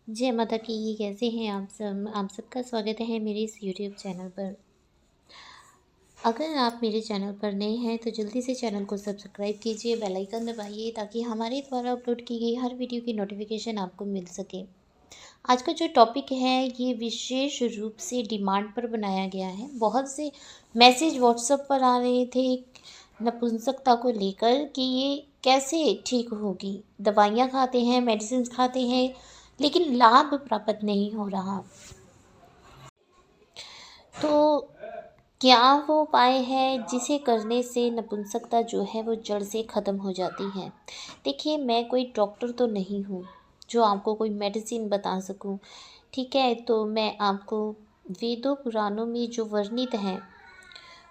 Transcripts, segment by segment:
जय माता की। कैसे हैं आप सब? आप सबका स्वागत है मेरे इस यूट्यूब चैनल पर। अगर आप मेरे चैनल पर नए हैं तो जल्दी से चैनल को सब्सक्राइब कीजिए, बेल आइकन दबाइए ताकि हमारे द्वारा अपलोड की गई हर वीडियो की नोटिफिकेशन आपको मिल सके। आज का जो टॉपिक है ये विशेष रूप से डिमांड पर बनाया गया है। बहुत से मैसेज व्हाट्सएप पर आ रहे थे नपुंसकता को लेकर कि ये कैसे ठीक होगी। दवाइयाँ खाते हैं, मेडिसिन खाते हैं, लेकिन लाभ प्राप्त नहीं हो रहा। तो क्या वो उपाय है जिसे करने से नपुंसकता जो है वो जड़ से ख़त्म हो जाती है? देखिए, मैं कोई डॉक्टर तो नहीं हूँ जो आपको कोई मेडिसिन बता सकूँ, ठीक है? तो मैं आपको वेदों पुराणों में जो वर्णित हैं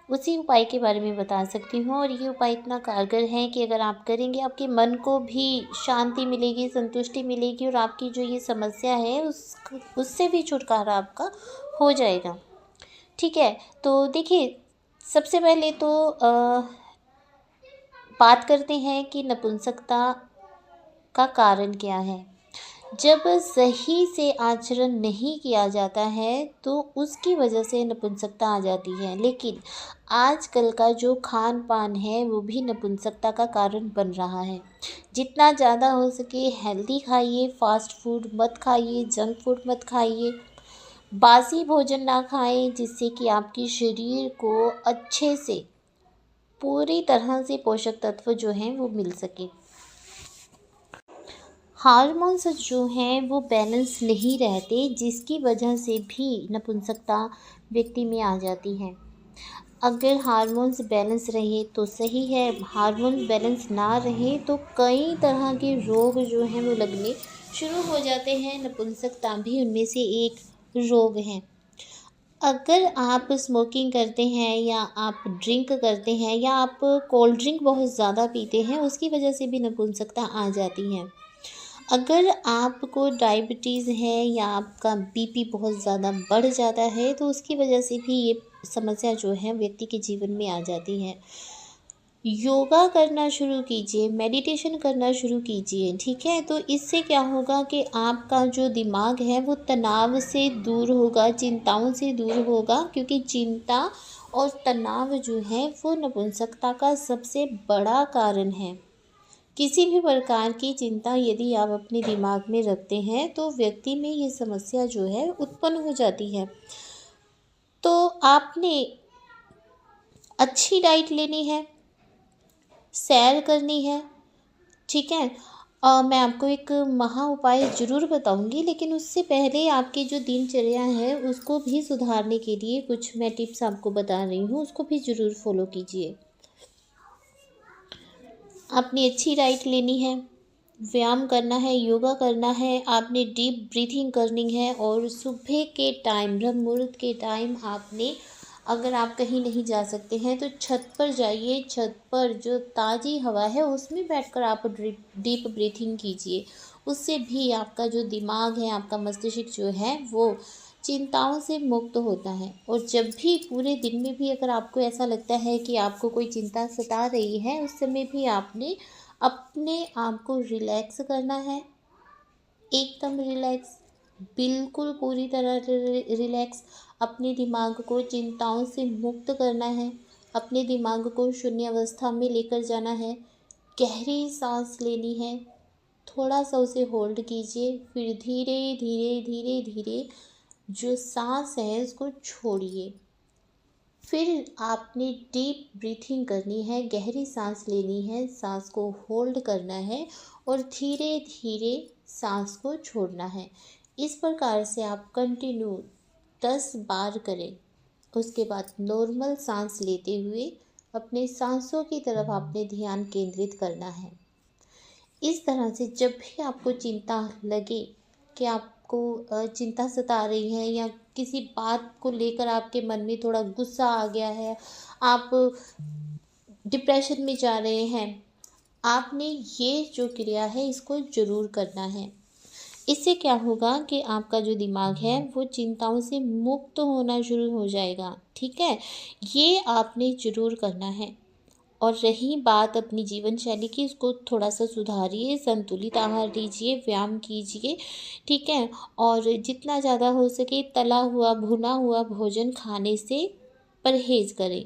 उसी उपाय के बारे में बता सकती हूँ। और ये उपाय इतना कारगर है कि अगर आप करेंगे आपके मन को भी शांति मिलेगी, संतुष्टि मिलेगी और आपकी जो ये समस्या है उससे भी छुटकारा आपका हो जाएगा। ठीक है, तो देखिए, सबसे पहले तो बात करते हैं कि नपुंसकता का कारण क्या है। जब सही से आचरण नहीं किया जाता है तो उसकी वजह से नपुंसकता आ जाती है। लेकिन आजकल का जो खान पान है वो भी नपुंसकता का कारण बन रहा है। जितना ज़्यादा हो सके हेल्दी खाइए, फास्ट फूड मत खाइए, जंक फूड मत खाइए, बासी भोजन ना खाएं, जिससे कि आपके शरीर को अच्छे से पूरी तरह से पोषक तत्व जो हैं वो मिल सके। हार्मोन्स जो हैं वो बैलेंस नहीं रहते, जिसकी वजह से भी नपुंसकता व्यक्ति में आ जाती है। अगर हार्मोन्स बैलेंस रहे तो सही है, हार्मोन्स बैलेंस ना रहे तो कई तरह के रोग जो हैं वो लगने शुरू हो जाते हैं। नपुंसकता भी उनमें से एक रोग है। अगर आप स्मोकिंग करते हैं या आप ड्रिंक करते हैं या आप कोल्ड ड्रिंक बहुत ज़्यादा पीते हैं, उसकी वजह से भी नपुंसकता आ जाती है। अगर आपको डायबिटीज़ है या आपका बीपी बहुत ज़्यादा बढ़ जाता है तो उसकी वजह से भी ये समस्या जो है व्यक्ति के जीवन में आ जाती है। योगा करना शुरू कीजिए, मेडिटेशन करना शुरू कीजिए, ठीक है? तो इससे क्या होगा कि आपका जो दिमाग है वो तनाव से दूर होगा, चिंताओं से दूर होगा, क्योंकि चिंता और तनाव जो है वो नपुंसकता का सबसे बड़ा कारण है। किसी भी प्रकार की चिंता यदि आप अपने दिमाग में रखते हैं तो व्यक्ति में ये समस्या जो है उत्पन्न हो जाती है। तो आपने अच्छी डाइट लेनी है, सैर करनी है, ठीक है? मैं आपको एक महा उपाय ज़रूर बताऊंगी, लेकिन उससे पहले आपकी जो दिनचर्या है उसको भी सुधारने के लिए कुछ मैं टिप्स आपको बता रही हूँ, उसको भी ज़रूर फॉलो कीजिए। आपने अच्छी डाइट लेनी है, व्यायाम करना है, योगा करना है, आपने डीप ब्रीथिंग करनी है और सुबह के टाइम, ब्रह्म मुहूर्त के टाइम आपने, अगर आप कहीं नहीं जा सकते हैं तो छत पर जाइए। छत पर जो ताज़ी हवा है उसमें बैठकर आप डीप ब्रीथिंग कीजिए। उससे भी आपका जो दिमाग है, आपका मस्तिष्क जो है वो चिंताओं से मुक्त होता है। और जब भी पूरे दिन में भी अगर आपको ऐसा लगता है कि आपको कोई चिंता सता रही है, उस समय भी आपने अपने आप को रिलैक्स करना है, एकदम रिलैक्स, बिल्कुल पूरी तरह रिलैक्स। अपने दिमाग को चिंताओं से मुक्त करना है, अपने दिमाग को शून्य अवस्था में लेकर जाना है। गहरी सांस लेनी है, थोड़ा सा उसे होल्ड कीजिए, फिर धीरे धीरे धीरे धीरे जो सांस है उसको छोड़िए। फिर आपने डीप ब्रीथिंग करनी है, गहरी सांस लेनी है, सांस को होल्ड करना है और धीरे धीरे सांस को छोड़ना है। इस प्रकार से आप कंटिन्यू 10 बार करें। उसके बाद नॉर्मल सांस लेते हुए अपने सांसों की तरफ आपने ध्यान केंद्रित करना है। इस तरह से जब भी आपको चिंता लगे कि आपको चिंता सता रही है या किसी बात को लेकर आपके मन में थोड़ा गुस्सा आ गया है, आप डिप्रेशन में जा रहे हैं, आपने ये जो क्रिया है इसको ज़रूर करना है। इससे क्या होगा कि आपका जो दिमाग है वो चिंताओं से मुक्त होना शुरू हो जाएगा, ठीक है? ये आपने ज़रूर करना है। और रही बात अपनी जीवन शैली की, उसको थोड़ा सा सुधारिए, संतुलित आहार लीजिए, व्यायाम कीजिए, ठीक है। और जितना ज़्यादा हो सके तला हुआ भुना हुआ भोजन खाने से परहेज़ करें।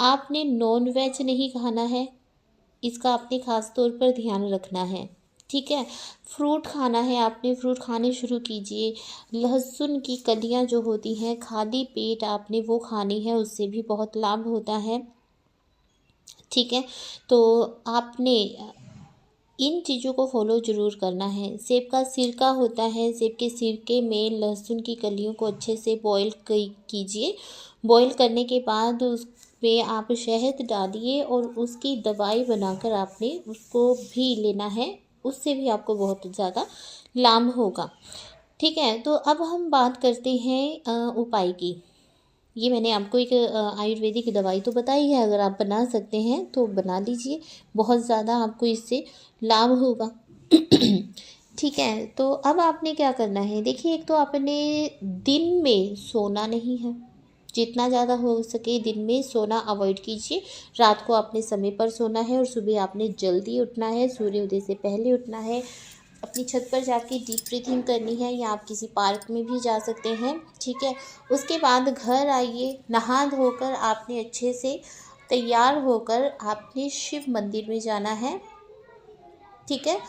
आपने नॉन वेज नहीं खाना है, इसका आपने ख़ास तौर पर ध्यान रखना है, ठीक है। फ्रूट खाना है, आपने फ्रूट खाने शुरू कीजिए। लहसुन की कलियाँ जो होती हैं खाली पेट आपने वो खानी है, उससे भी बहुत लाभ होता है, ठीक है। तो आपने इन चीज़ों को फॉलो ज़रूर करना है। सेब का सिरका होता है, सेब के सिरके में लहसुन की कलियों को अच्छे से बॉईल कीजिए। बॉईल करने के बाद उसमें आप शहद डालिए और उसकी दवाई बनाकर आपने उसको भी लेना है, उससे भी आपको बहुत ज़्यादा लाभ होगा, ठीक है। तो अब हम बात करते हैं उपाय की। ये मैंने आपको एक आयुर्वेदिक दवाई तो बताई है, अगर आप बना सकते हैं तो बना लीजिए, बहुत ज़्यादा आपको इससे लाभ होगा। ठीक है, तो अब आपने क्या करना है, देखिए एक तो आपने दिन में सोना नहीं है, जितना ज़्यादा हो सके दिन में सोना अवॉइड कीजिए। रात को आपने समय पर सोना है और सुबह आपने जल्दी उठना है, सूर्योदय से पहले उठना है। अपनी छत पर जाके डीप ब्रीथिंग करनी है, या आप किसी पार्क में भी जा सकते हैं, ठीक है। उसके बाद घर आइए, नहा धोकर आपने अच्छे से तैयार होकर आपने शिव मंदिर में जाना है, ठीक है।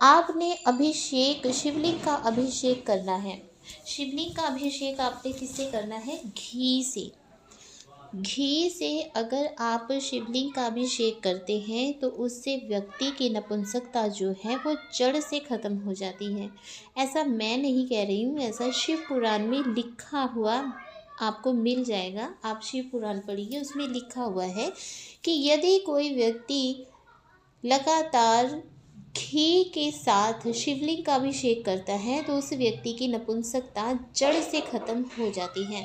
आपने अभिषेक, शिवलिंग का अभिषेक करना है। शिवलिंग का अभिषेक आपने किससे करना है, घी से। घी से अगर आप शिवलिंग का अभिषेक करते हैं तो उससे व्यक्ति की नपुंसकता जो है वो जड़ से ख़त्म हो जाती है। ऐसा मैं नहीं कह रही हूँ, ऐसा शिव पुराण में लिखा हुआ आपको मिल जाएगा। आप शिव पुराण पढ़िए, उसमें लिखा हुआ है कि यदि कोई व्यक्ति लगातार घी के साथ शिवलिंग का अभिषेक करता है तो उस व्यक्ति की नपुंसकता जड़ से ख़त्म हो जाती है।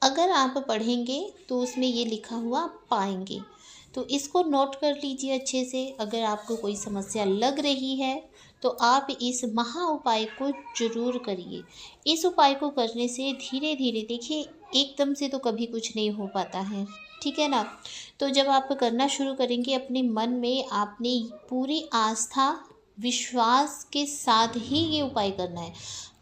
अगर आप पढ़ेंगे तो उसमें ये लिखा हुआ पाएंगे, तो इसको नोट कर लीजिए अच्छे से। अगर आपको कोई समस्या लग रही है तो आप इस महा उपाय को जरूर करिए। इस उपाय को करने से धीरे धीरे, देखिए एकदम से तो कभी कुछ नहीं हो पाता है, ठीक है ना। तो जब आप करना शुरू करेंगे अपने मन में आपने पूरी आस्था विश्वास के साथ ही ये उपाय करना है,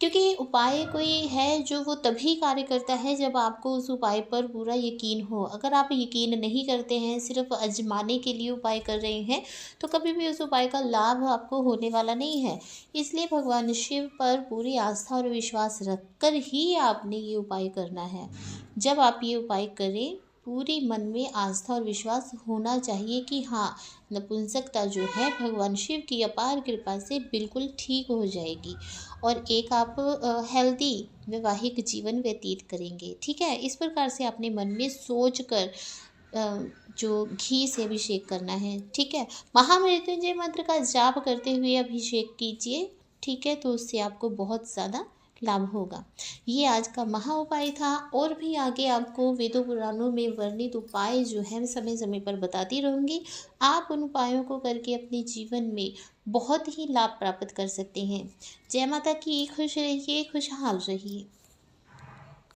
क्योंकि उपाय कोई है जो वो तभी कार्य करता है जब आपको उस उपाय पर पूरा यकीन हो। अगर आप यकीन नहीं करते हैं, सिर्फ आजमाने के लिए उपाय कर रहे हैं, तो कभी भी उस उपाय का लाभ आपको होने वाला नहीं है। इसलिए भगवान शिव पर पूरी आस्था और विश्वास रखकर ही आपने ये उपाय करना है। जब आप ये उपाय करें, पूरी मन में आस्था और विश्वास होना चाहिए कि हाँ, नपुंसकता जो है भगवान शिव की अपार कृपा से बिल्कुल ठीक हो जाएगी और एक आप हेल्दी वैवाहिक जीवन व्यतीत करेंगे, ठीक है। इस प्रकार से अपने मन में सोच कर जो घी से अभिषेक करना है, ठीक है। महामृत्युंजय मंत्र का जाप करते हुए अभिषेक कीजिए, ठीक है, तो उससे आपको बहुत ज़्यादा लाभ होगा। ये आज का महा उपाय था, और भी आगे आपको वेदों पुराणों में वर्णित उपाय जो है समय समय पर बताती रहूँगी। आप उन उपायों को करके अपने जीवन में बहुत ही लाभ प्राप्त कर सकते हैं। जय माता की, खुश रहिए, खुशहाल रहिए।